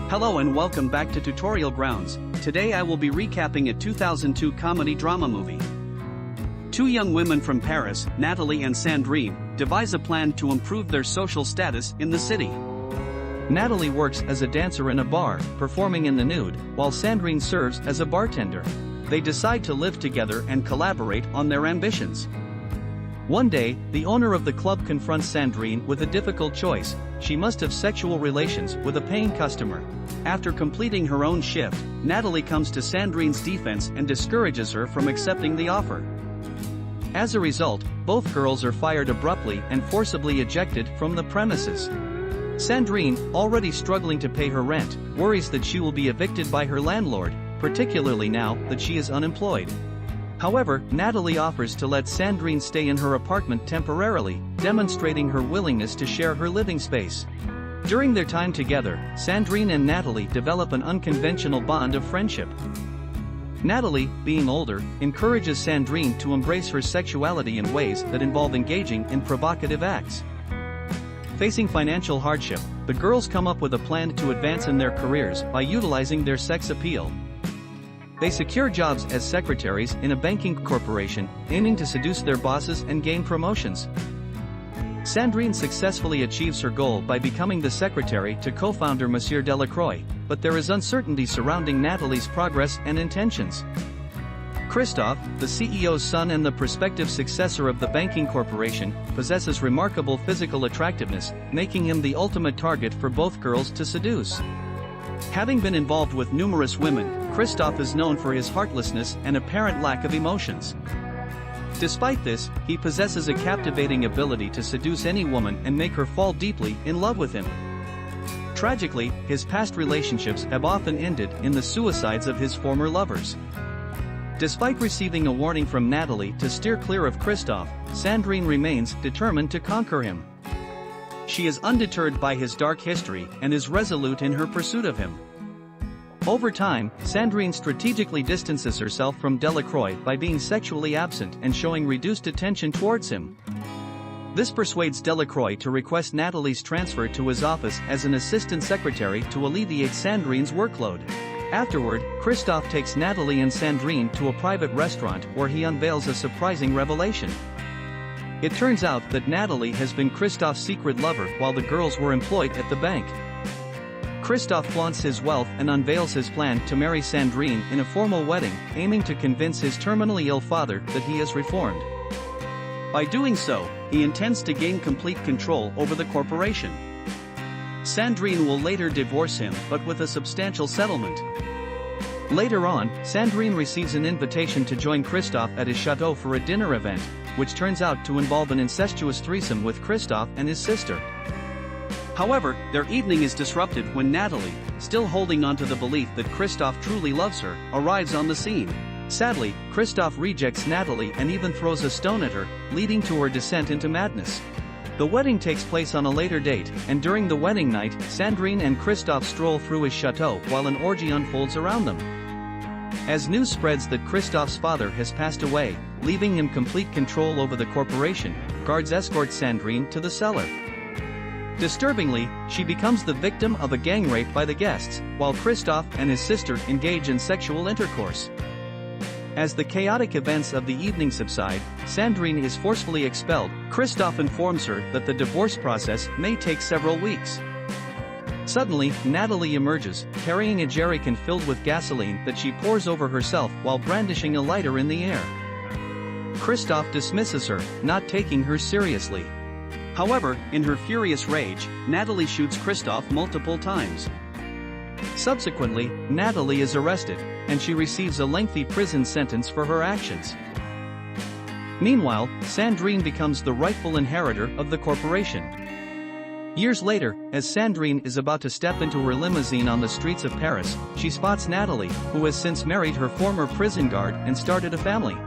Hello and welcome back to Tutorial Grounds. Today I will be recapping a 2002 comedy drama movie. Two young women from Paris, Natalie and Sandrine, devise a plan to improve their social status in the city. Natalie works as a dancer in a bar, performing in the nude, while Sandrine serves as a bartender. They decide to live together and collaborate on their ambitions. One day, the owner of the club confronts Sandrine with a difficult choice. She must have sexual relations with a paying customer. After completing her own shift, Natalie comes to Sandrine's defense and discourages her from accepting the offer. As a result, both girls are fired abruptly and forcibly ejected from the premises. Sandrine, already struggling to pay her rent, worries that she will be evicted by her landlord, particularly now that she is unemployed. However, Natalie offers to let Sandrine stay in her apartment temporarily, demonstrating her willingness to share her living space. During their time together, Sandrine and Natalie develop an unconventional bond of friendship. Natalie, being older, encourages Sandrine to embrace her sexuality in ways that involve engaging in provocative acts. Facing financial hardship, the girls come up with a plan to advance in their careers by utilizing their sex appeal. They secure jobs as secretaries in a banking corporation, aiming to seduce their bosses and gain promotions. Sandrine successfully achieves her goal by becoming the secretary to co-founder Monsieur Delacroix, but there is uncertainty surrounding Natalie's progress and intentions. Christophe, the CEO's son and the prospective successor of the banking corporation, possesses remarkable physical attractiveness, making him the ultimate target for both girls to seduce. Having been involved with numerous women, Christophe is known for his heartlessness and apparent lack of emotions. Despite this, he possesses a captivating ability to seduce any woman and make her fall deeply in love with him. Tragically, his past relationships have often ended in the suicides of his former lovers. Despite receiving a warning from Natalie to steer clear of Christophe, Sandrine remains determined to conquer him. She is undeterred by his dark history and is resolute in her pursuit of him. Over time, Sandrine strategically distances herself from Delacroix by being sexually absent and showing reduced attention towards him. This persuades Delacroix to request Natalie's transfer to his office as an assistant secretary to alleviate Sandrine's workload. Afterward, Christophe takes Natalie and Sandrine to a private restaurant where he unveils a surprising revelation. It turns out that Natalie has been Christophe's secret lover while the girls were employed at the bank. Christophe flaunts his wealth and unveils his plan to marry Sandrine in a formal wedding, aiming to convince his terminally ill father that he is reformed. By doing so, he intends to gain complete control over the corporation. Sandrine will later divorce him, but with a substantial settlement. Later on, Sandrine receives an invitation to join Christophe at his chateau for a dinner event, which turns out to involve an incestuous threesome with Christophe and his sister. However, their evening is disrupted when Natalie, still holding on to the belief that Christophe truly loves her, arrives on the scene. Sadly, Christophe rejects Natalie and even throws a stone at her, leading to her descent into madness. The wedding takes place on a later date, and during the wedding night, Sandrine and Christophe stroll through his chateau while an orgy unfolds around them. As news spreads that Christophe's father has passed away, leaving him complete control over the corporation, guards escort Sandrine to the cellar. Disturbingly, she becomes the victim of a gang rape by the guests, while Christophe and his sister engage in sexual intercourse. As the chaotic events of the evening subside, Sandrine is forcefully expelled. Christophe informs her that the divorce process may take several weeks. Suddenly, Natalie emerges, carrying a jerrycan filled with gasoline that she pours over herself while brandishing a lighter in the air. Christophe dismisses her, not taking her seriously. However, in her furious rage, Natalie shoots Christophe multiple times. Subsequently, Natalie is arrested, and she receives a lengthy prison sentence for her actions. Meanwhile, Sandrine becomes the rightful inheritor of the corporation. Years later, as Sandrine is about to step into her limousine on the streets of Paris, she spots Natalie, who has since married her former prison guard and started a family.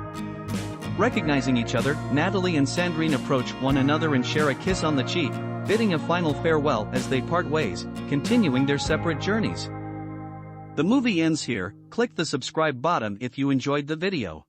Recognizing each other, Natalie and Sandrine approach one another and share a kiss on the cheek, bidding a final farewell as they part ways, continuing their separate journeys. The movie ends here. Click the subscribe button if you enjoyed the video.